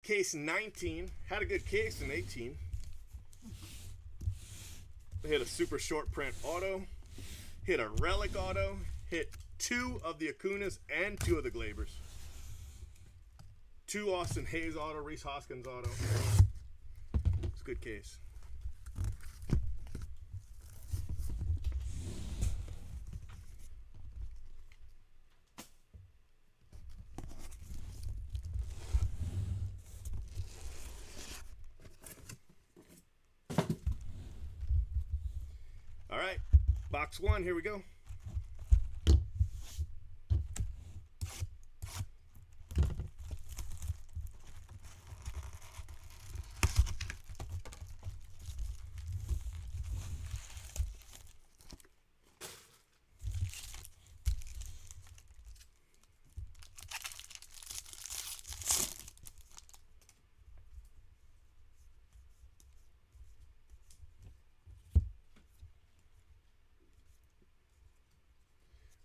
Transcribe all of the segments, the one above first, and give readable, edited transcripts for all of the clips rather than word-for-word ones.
case 19. Had a good case in 18. Hit a super short print auto. Hit a relic auto. Hit 2 of the Acunas and 2 of the Glabers. 2 Austin Hayes auto, Rhys Hoskins auto. It's a good case. All right, box 1, here we go.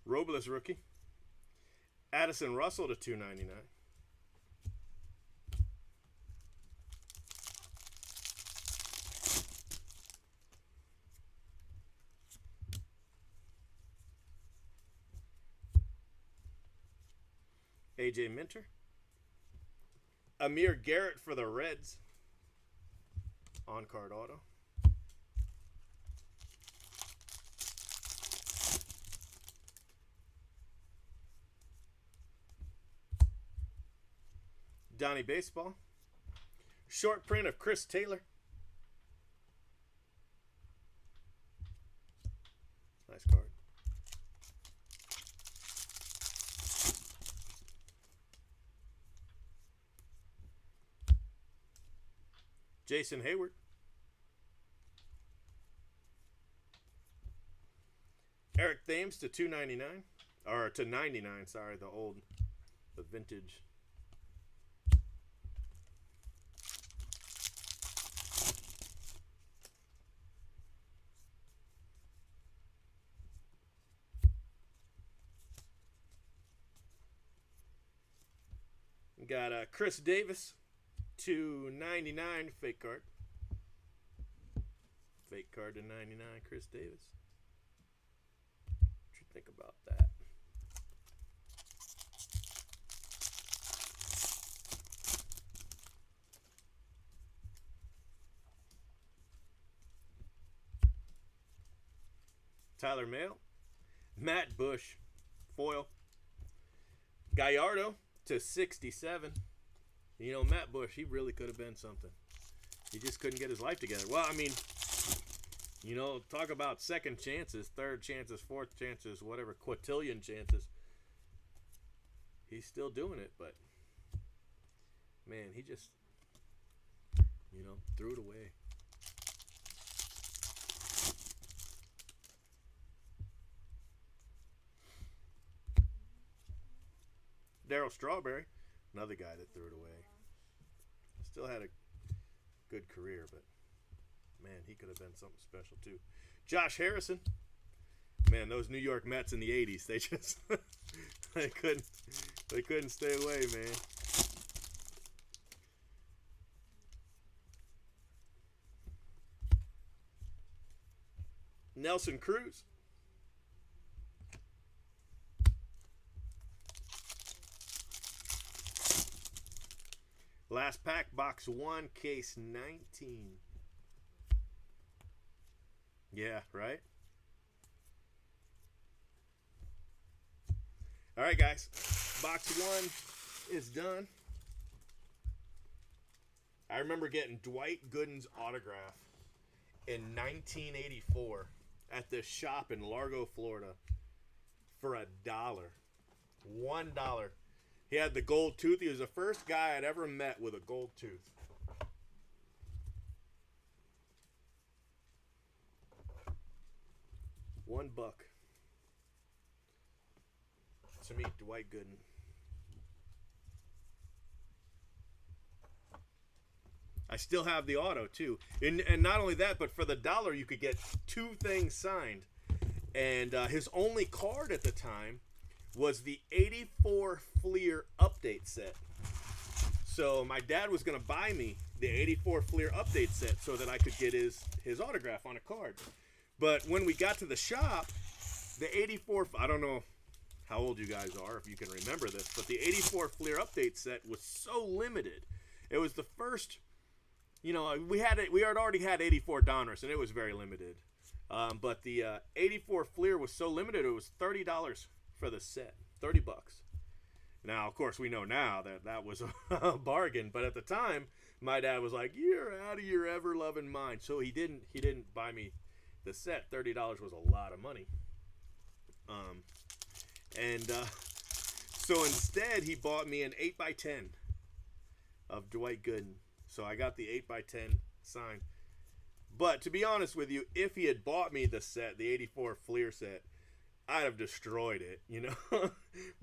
Robles rookie. Addison Russell to $2.99. AJ Minter. Amir Garrett for the Reds. On-card auto. Donnie Baseball. Short print of Chris Taylor. Nice card. Jason Hayward. Eric Thames to $2.99. Or to $99, sorry, the vintage. Got Chris Davis, $2.99 fake card. Fake card to $99, Chris Davis. What you think about that? Tyler Mahle, Matt Bush, foil. Gallardo to 67. You know, Matt Bush, he really could have been something. He just couldn't get his life together. Well, I mean, you know, talk about second chances, third chances, fourth chances, whatever, quintillion chances. He's still doing it, but, man, he just, you know, threw it away. Darryl Strawberry, another guy that threw it away. Still had a good career, but man, he could have been something special too. Josh Harrison, man, those New York Mets in the '80s, they just they couldn't stay away, man. Nelson Cruz. Last pack, box 1, case 19. Yeah, right? All right, guys. Box 1 is done. I remember getting Dwight Gooden's autograph in 1984 at this shop in Largo, Florida for $1. $1. He had the gold tooth. He was the first guy I'd ever met with a gold tooth. $1 to meet Dwight Gooden. I still have the auto too, and not only that, but for the $1 you could get 2 things signed. And his only card at the time was the '84 Fleer update set. So my dad was gonna buy me the '84 Fleer update set so that I could get his autograph on a card. But when we got to the shop, the '84, I don't know how old you guys are, if you can remember this, but the '84 Fleer update set was so limited. It was the first, we had already had '84 Donruss, and it was very limited. But the '84 Fleer was so limited, it was $30 for the set, $30. Now, of course, we know now that was a bargain, but at the time, my dad was like, "You're out of your ever-loving mind." So he didn't buy me the set. $30 was a lot of money. So instead, he bought me an 8x10 of Dwight Gooden. So I got the 8x10 signed. But to be honest with you, if he had bought me the set, the '84 Fleer set, I'd have destroyed it,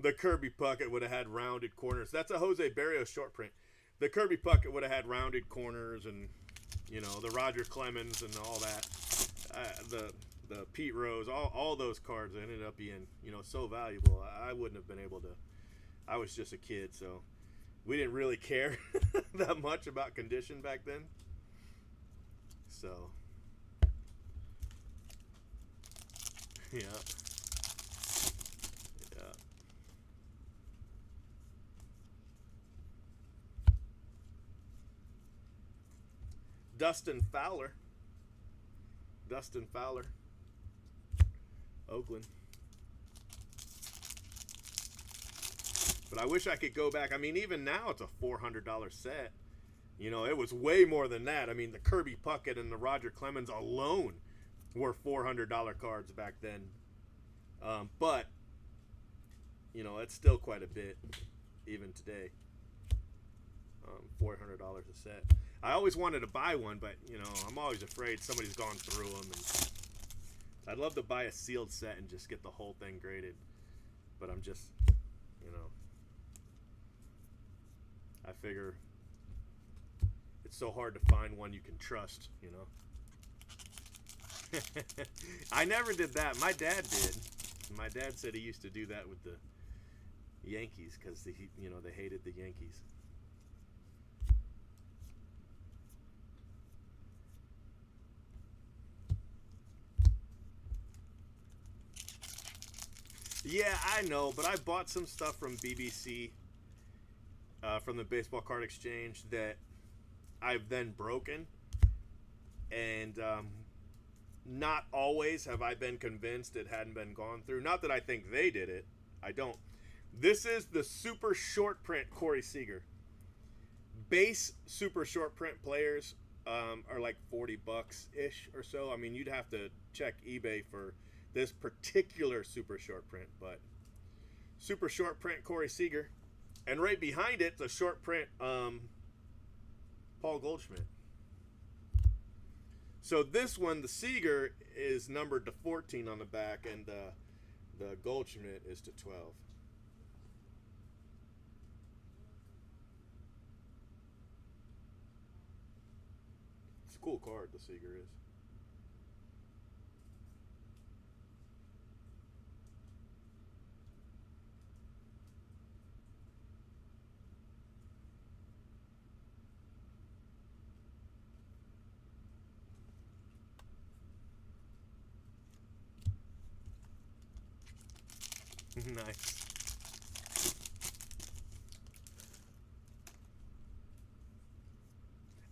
The Kirby Puckett would have had rounded corners. That's a Jose Barrios short print. The Kirby Puckett would have had rounded corners and, the Roger Clemens and all that. The Pete Rose, all those cards ended up being, so valuable. I wouldn't have been able to. I was just a kid, so we didn't really care that much about condition back then. So, yeah. Dustin Fowler, Oakland. But I wish I could go back. I mean, even now it's a $400 set. It was way more than that. I mean, the Kirby Puckett and the Roger Clemens alone were $400 cards back then. But, it's still quite a bit, even today. $400 a set. I always wanted to buy one, but, I'm always afraid somebody's gone through them. And I'd love to buy a sealed set and just get the whole thing graded. But I'm just, I figure it's so hard to find one you can trust, I never did that. My dad did. My dad said he used to do that with the Yankees because they hated the Yankees. Yeah, I know, but I bought some stuff from BBC, from the Baseball Card Exchange, that I've then broken, and not always have I been convinced it hadn't been gone through. Not that I think they did it. I don't. This is the super short print Corey Seager. Base super short print players are like $40-ish or so. I mean, you'd have to check eBay for this particular super short print, but super short print Corey Seager, and right behind it, the short print Paul Goldschmidt. So this one, the Seager, is numbered to 14 on the back, and the Goldschmidt is to 12. It's a cool card, the Seager is. Nice.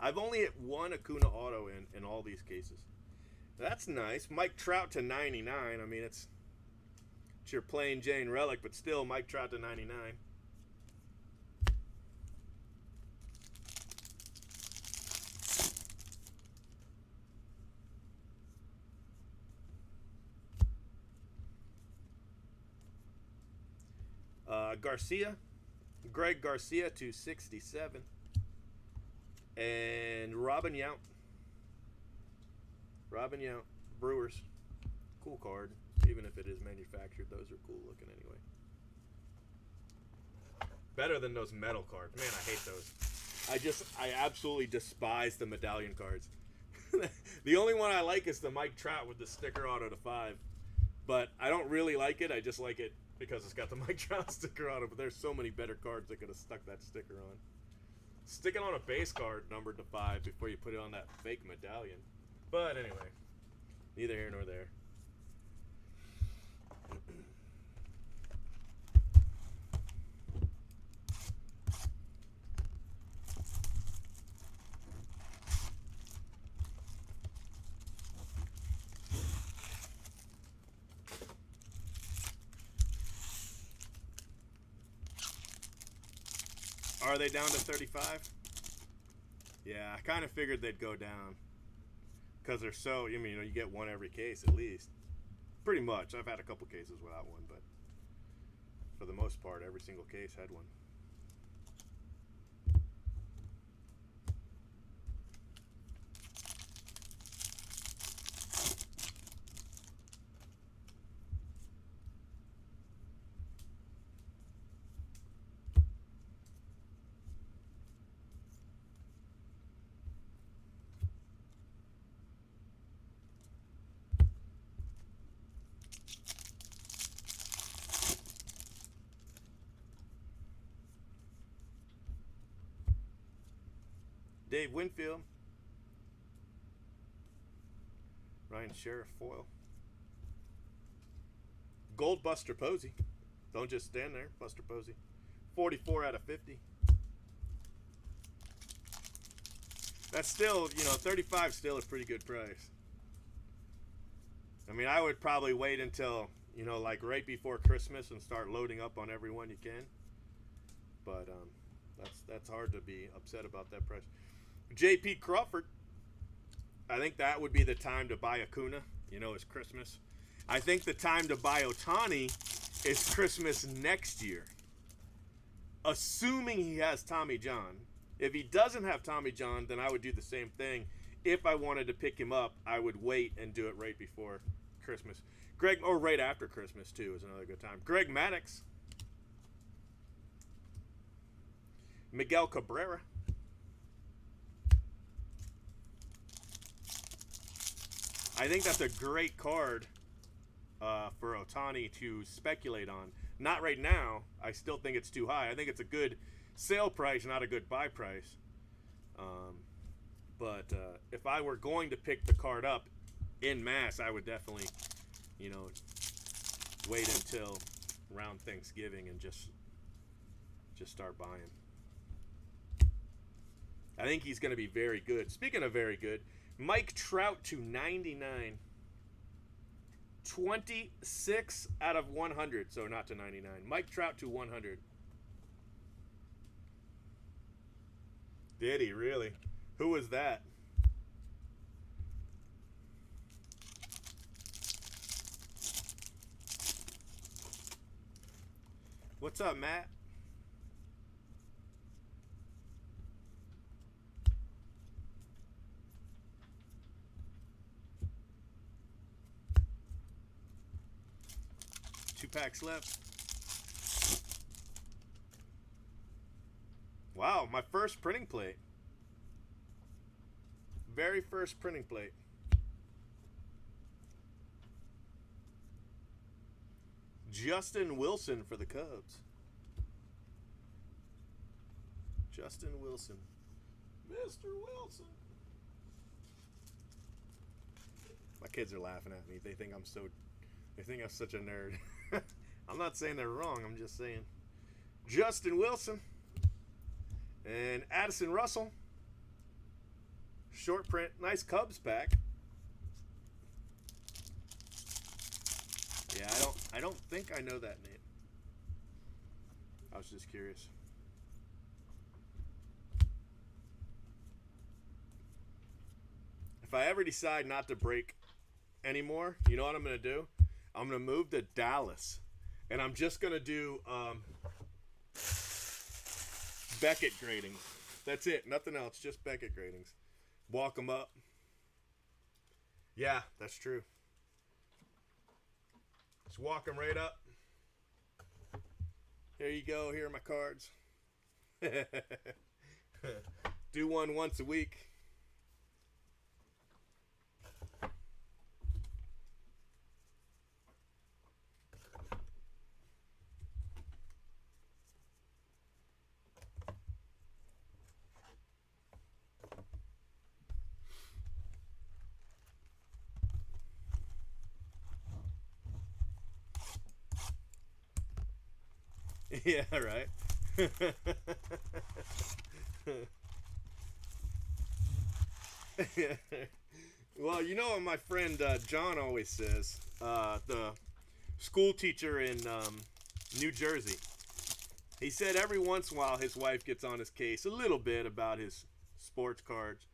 I've only hit one Acuna auto in all these cases. That's nice. Mike Trout to 99. I mean, it's your plain Jane relic, but still Mike Trout to 99. Greg Garcia to 67. And Robin Yount, Brewers. Cool card. Even if it is manufactured, those are cool looking anyway. Better than those metal cards. Man, I hate those. I absolutely despise the medallion cards. The only one I like is the Mike Trout with the sticker auto to 5. But I don't really like it. I just like it because it's got the Mike Trout sticker on it, but there's so many better cards that could have stuck that sticker on. Stick it on a base card numbered to 5 before you put it on that fake medallion. But anyway, neither here nor there. Are they down to 35? Yeah, I kind of figured they'd go down. Because they're so, I mean, you get one every case at least. Pretty much. I've had a couple cases without one, but for the most part, every single case had one. Dave Winfield. Ryan Sheriff foil. Gold Buster Posey. Don't just stand there, Buster Posey. 44 out of 50. That's still, 35 still a pretty good price. I mean, I would probably wait until, like right before Christmas and start loading up on every one you can. But that's hard to be upset about that price. J.P. Crawford. I think that would be the time to buy Acuna. It's Christmas. I think the time to buy Ohtani is Christmas next year. Assuming he has Tommy John. If he doesn't have Tommy John, then I would do the same thing. If I wanted to pick him up, I would wait and do it right before Christmas. Or right after Christmas, too, is another good time. Greg Maddux. Miguel Cabrera. I think that's a great card for Ohtani to speculate on. Not right now. I still think it's too high. I think it's a good sale price, not a good buy price. But if I were going to pick the card up in mass, I would definitely, wait until around Thanksgiving and just start buying. I think he's going to be very good. Speaking of very good, Mike Trout to 99. 26 out of 100, so not to 99. Mike Trout to 100. Did he really? Who was that? What's up, Matt? Two packs left. Wow, my first printing plate. Very first printing plate. Justin Wilson for the Cubs. Justin Wilson. Mr. Wilson. My kids are laughing at me. They think I'm such a nerd. I'm not saying they're wrong. I'm just saying. Justin Wilson. And Addison Russell. Short print. Nice Cubs pack. Yeah, I don't think I know that name. I was just curious. If I ever decide not to break anymore, you know what I'm going to do? I'm going to move to Dallas. And I'm just going to do Beckett gradings. That's it. Nothing else. Just Beckett gradings. Walk them up. Yeah, that's true. Just walk them right up. Here you go. Here are my cards. Do one once a week. Yeah, right. Well, you know what my friend John always says, the school teacher in New Jersey. He said every once in a while his wife gets on his case a little bit about his sports cards.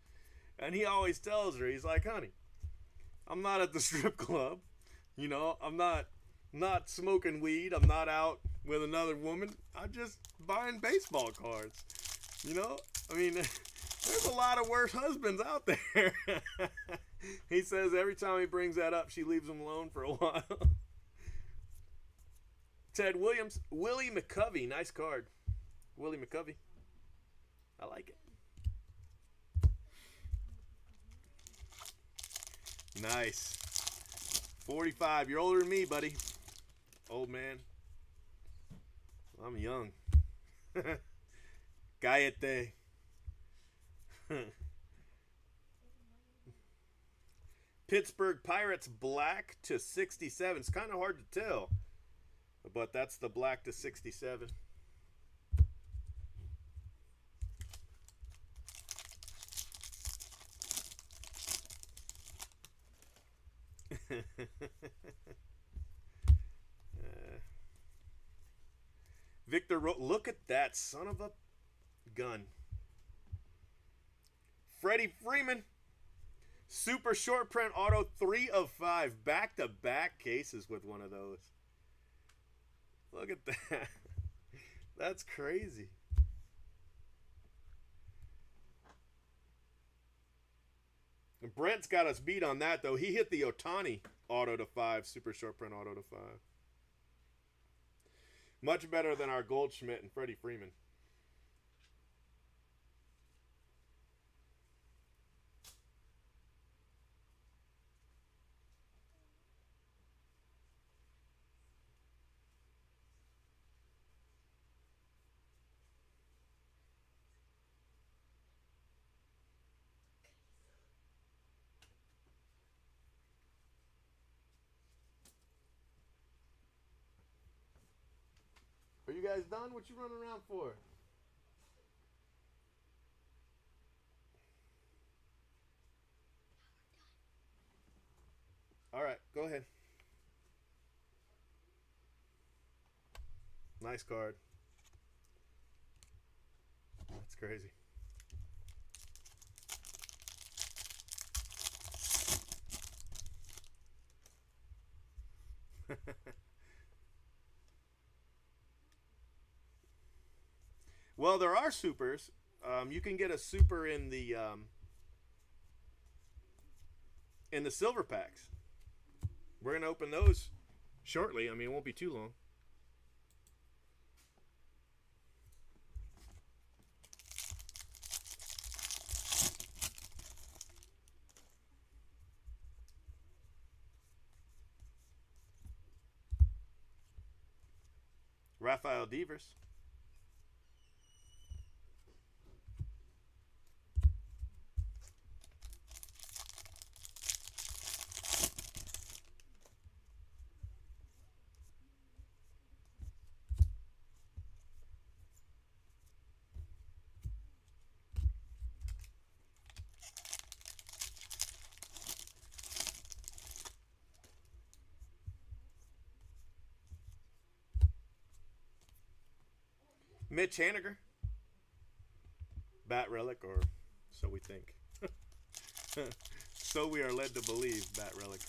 And he always tells her, he's like, honey, I'm not at the strip club. You know, I'm not smoking weed. I'm not out with another woman. I'm just buying baseball cards. You know, I mean, there's a lot of worse husbands out there. He says every time he brings that up, she leaves him alone for a while. Ted Williams, Willie McCovey, nice card. Willie McCovey, I like it. Nice. 45. You're older than me, buddy. Old man. I'm young. Cállate. Pittsburgh Pirates black to 67. It's kind of hard to tell, but that's the black to 67. Look at that son of a gun. Freddie Freeman, super short print auto, 3 of 5, back-to-back cases with one of those. Look at that. That's crazy. Brent's got us beat on that, though. He hit the Ohtani auto to 5, super short print auto to 5. Much better than our Goldschmidt and Freddie Freeman. Are you guys done? What you running around for? All right, go ahead. Nice card. That's crazy. Well, there are supers. You can get a super in the silver packs. We're gonna open those shortly. I mean, it won't be too long. Rafael Devers. Mitch Haniger. Bat relic, or so we think. So we are led to believe, bat relic.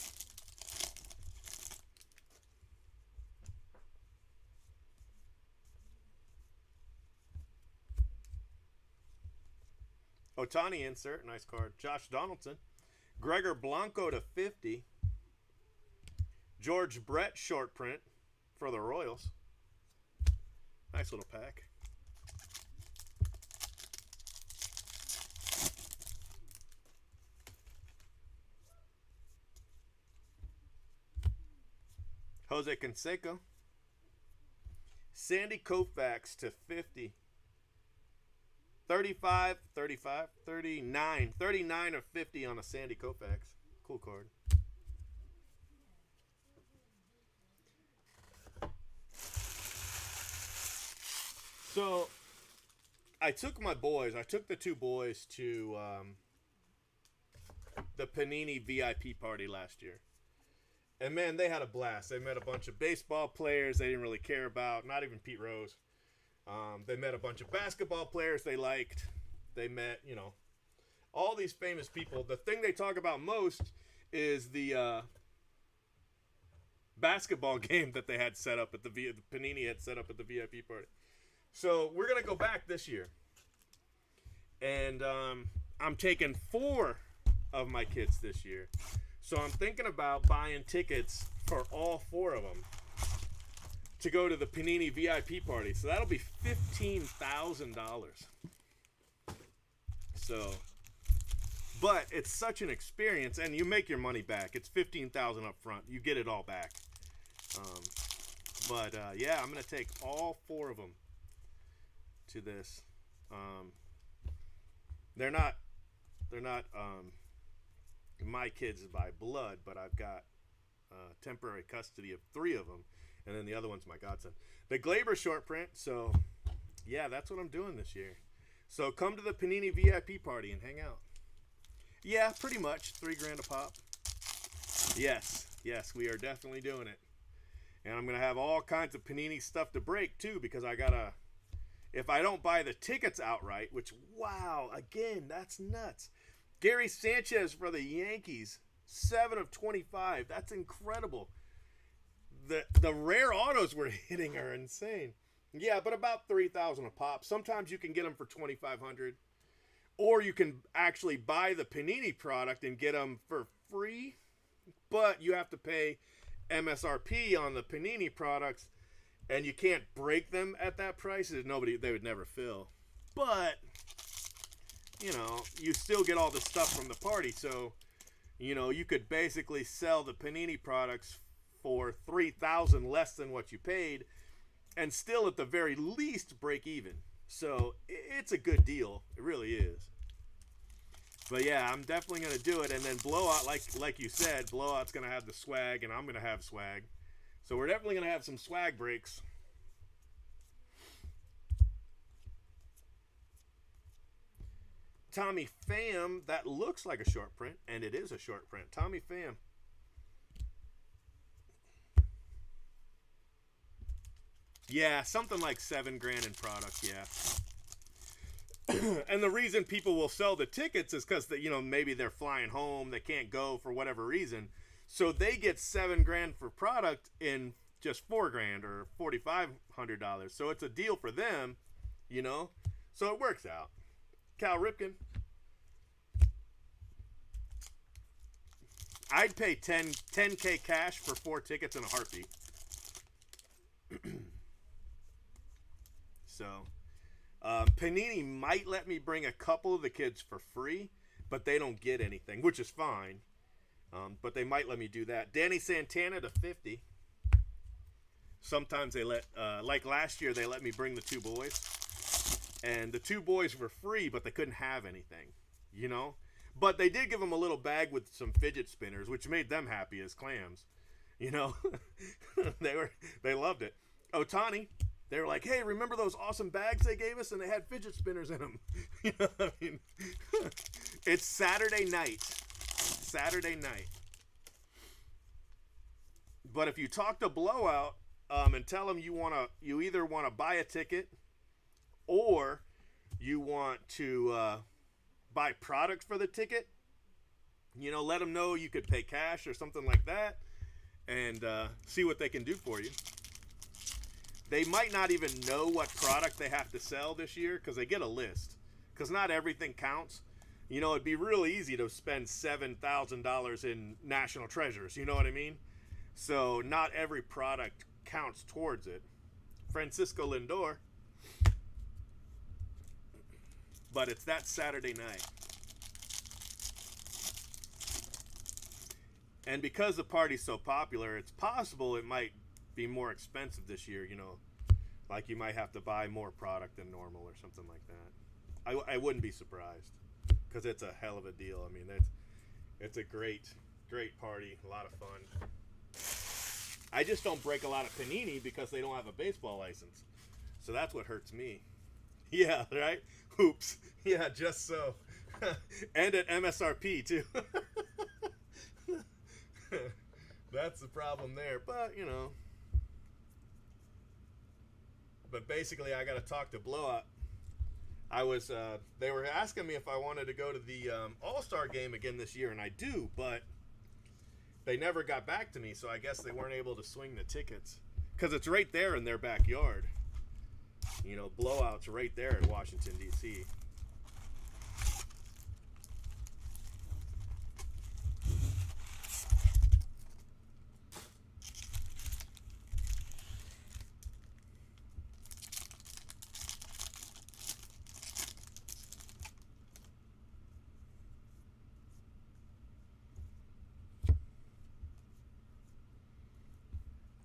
Ohtani insert, nice card. Josh Donaldson. Gregor Blanco to 50. George Brett short print for the Royals. Nice little pack. Jose Canseco. Sandy Koufax to 50. 35, 35, 39. 39 of 50 on a Sandy Koufax. Cool card. So I took the two boys to the Panini VIP party last year. And man, they had a blast. They met a bunch of baseball players they didn't really care about, not even Pete Rose. They met a bunch of basketball players they liked. They met, all these famous people. The thing they talk about most is the basketball game that they had set up at the Panini had set up at the VIP party. So we're gonna go back this year, and I'm taking 4 of my kids this year. So I'm thinking about buying tickets for all 4 of them to go to the Panini VIP party. So that'll be $15,000. So, but it's such an experience, and you make your money back. It's $15,000 up front. You get it all back. Yeah, I'm gonna take all 4 of them to this. They're not my kids by blood, but I've got temporary custody of 3 of them, and then the other one's my godson. The Glaber short print. So yeah, that's what I'm doing this year. So come to the Panini VIP party and hang out. Yeah, pretty much $3,000 a pop. Yes, we are definitely doing it. And I'm gonna have all kinds of Panini stuff to break too, because I gotta. If I don't buy the tickets outright, which, wow, again, that's nuts. Gary Sanchez for the Yankees, 7 of 25. That's incredible. The rare autos we're hitting are insane. Yeah, but about $3,000 a pop. Sometimes you can get them for $2,500, or you can actually buy the Panini product and get them for free, but you have to pay MSRP on the Panini products. And you can't break them at that price. They would never fill. But, you still get all the stuff from the party. So, you could basically sell the Panini products for $3,000 less than what you paid, and still at the very least break even. So it's a good deal. It really is. But yeah, I'm definitely gonna do it. And then Blowout, like you said, Blowout's gonna have the swag, and I'm gonna have swag. So we're definitely going to have some swag breaks. Tommy Pham, that looks like a short print, and it is a short print. Tommy Pham. Yeah, something like $7,000 in product, yeah. And the reason people will sell the tickets is because maybe they're flying home, they can't go for whatever reason. So they get $7,000 for product in just $4,000 or $4,500. So it's a deal for them, So it works out. Cal Ripken. I'd pay $10K cash for 4 tickets in a heartbeat. So, Panini might let me bring a couple of the kids for free, but they don't get anything, which is fine. But they might let me do that. Danny Santana to 50. Sometimes they like last year, they let me bring the 2 boys. And the 2 boys were free, but they couldn't have anything, But they did give them a little bag with some fidget spinners, which made them happy as clams, They loved it. Ohtani, they were like, hey, remember those awesome bags they gave us? And they had fidget spinners in them. It's Saturday night. But if you talk to Blowout and tell them you either want to buy a ticket or you want to buy product for the ticket, let them know you could pay cash or something like that, and see what they can do for you. They might not even know what product they have to sell this year because they get a list, because not everything counts. It'd be real easy to spend $7,000 in National Treasures. You know what I mean? So not every product counts towards it. Francisco Lindor. But it's that Saturday night. And because the party's so popular, it's possible it might be more expensive this year, Like you might have to buy more product than normal or something like that. I wouldn't be surprised, because it's a hell of a deal. I mean, it's a great party, a lot of fun. I just don't break a lot of Panini because they don't have a baseball license. So that's what hurts me. Yeah, right? Oops. Yeah, just so. And at MSRP, too. That's the problem there. But, you know. But basically, I got to talk to Blowout. They were asking me if I wanted to go to the All-Star game again this year, and I do, but they never got back to me, so I guess they weren't able to swing the tickets. Because it's right there in their backyard. You know, Blowout's right there in Washington, D.C.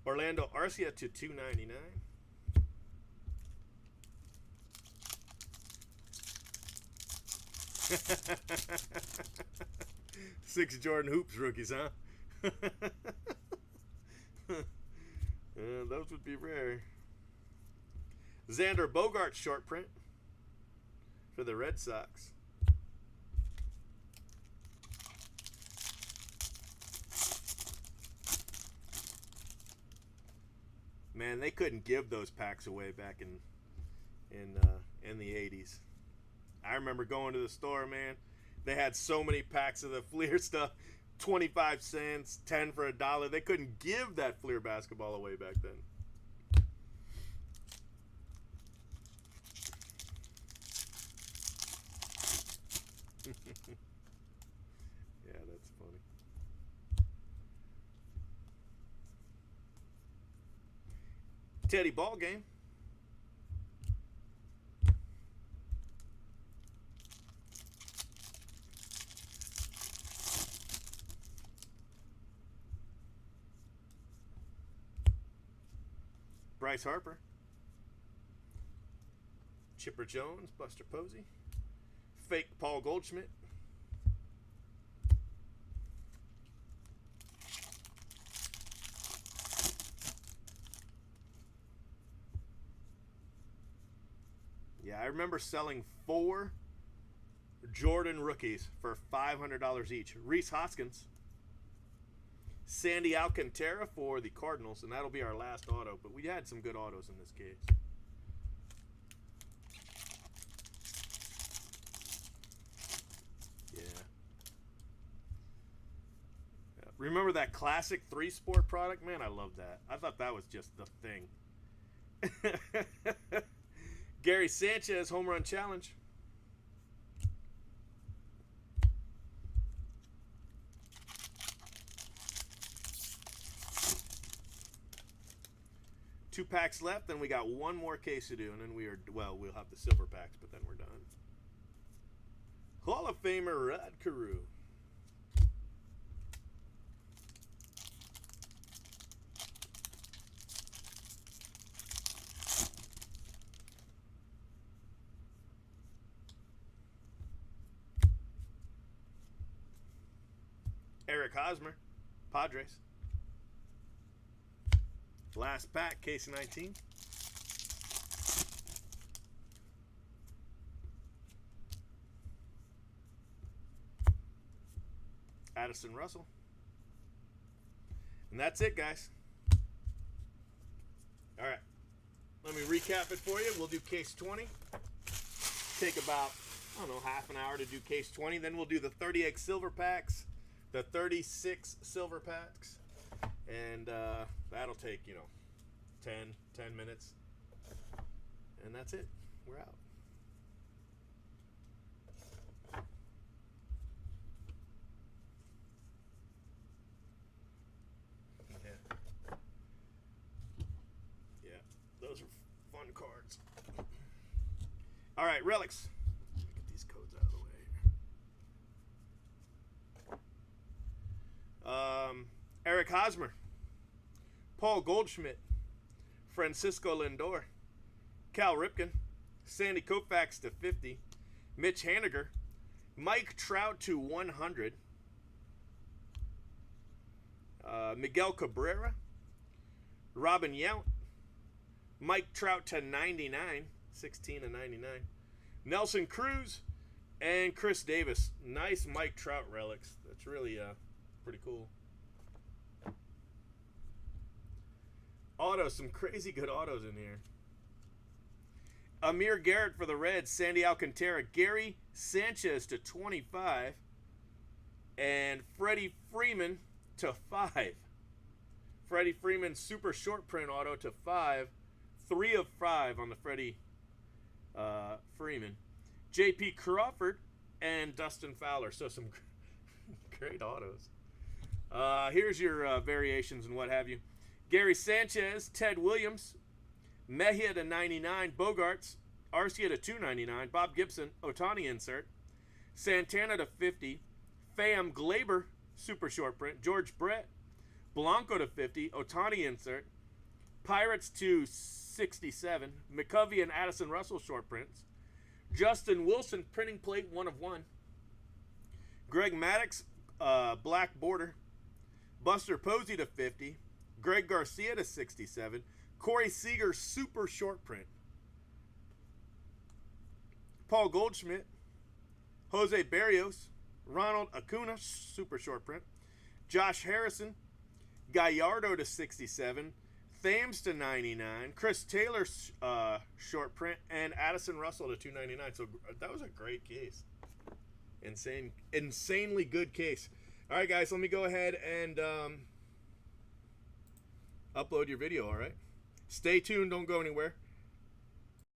Orlando Arcia to 299. Six Jordan Hoops rookies, huh? Those would be rare. Xander Bogaerts short print for the Red Sox. Man, they couldn't give those packs away back in the 80s. I remember going to the store, man. They had so many packs of the Fleer stuff, 25 cents, 10 for $1. They couldn't give that Fleer basketball away back then. Yeah, that's funny. Teddy Ball Game. Bryce Harper. Chipper Jones, Buster Posey. Fake Paul Goldschmidt. Yeah, I remember selling 4 Jordan rookies for $500 each. Reese Hoskins. Sandy Alcantara for the Cardinals, and that'll be our last auto. But we had some good autos in this case. Yeah. Remember that classic 3-sport product? Man, I love that. I thought that was just the thing. Gary Sanchez, Home Run Challenge. Two packs left, then we got one more case to do, and then we'll have the silver packs, but then we're done. Hall of Famer Rod Carew. Eric Hosmer, Padres. Last pack, case 19. Addison Russell. And that's it, guys. All right. Let me recap it for you. We'll do case 20. Take about, I don't know, half an hour to do case 20. Then we'll do the 38 silver packs, the 36 silver packs. And that'll take, 10 minutes. And that's it. We're out. Yeah, those are fun cards. All right, relics. Get these codes out of the way. Eric Hosmer, Paul Goldschmidt, Francisco Lindor, Cal Ripken, Sandy Koufax to 50, Mitch Haniger, Mike Trout to 100, Miguel Cabrera, Robin Yount, Mike Trout to 99, 16 to 99. Nelson Cruz and Chris Davis. Nice Mike Trout relics. That's really pretty cool. Autos, some crazy good autos in here. Amir Garrett for the Reds. Sandy Alcantara. Gary Sanchez to 25. And Freddie Freeman to 5. Freddie Freeman super short print auto to 5. 3 of 5 on the Freddie Freeman. J.P. Crawford and Dustin Fowler. So some great autos. Here's your variations and what have you. Gary Sanchez, Ted Williams, Mejia to 99, Bogarts, Arcia to 299, Bob Gibson, Ohtani insert, Santana to 50, Pham Glaber, super short print, George Brett, Blanco to 50, Ohtani insert, Pirates to 67, McCovey and Addison Russell short prints, Justin Wilson printing plate 1 of 1, Greg Maddux black border, Buster Posey to 50, Greg Garcia to 67, Corey Seager super short print, Paul Goldschmidt, Jose Barrios, Ronald Acuna super short print, Josh Harrison, Gallardo to 67, Thames to 99, Chris Taylor short print, and Addison Russell to 299. So that was a great case. Insanely good case. All right, guys, let me go ahead and upload your video, all right? Stay tuned. Don't go anywhere.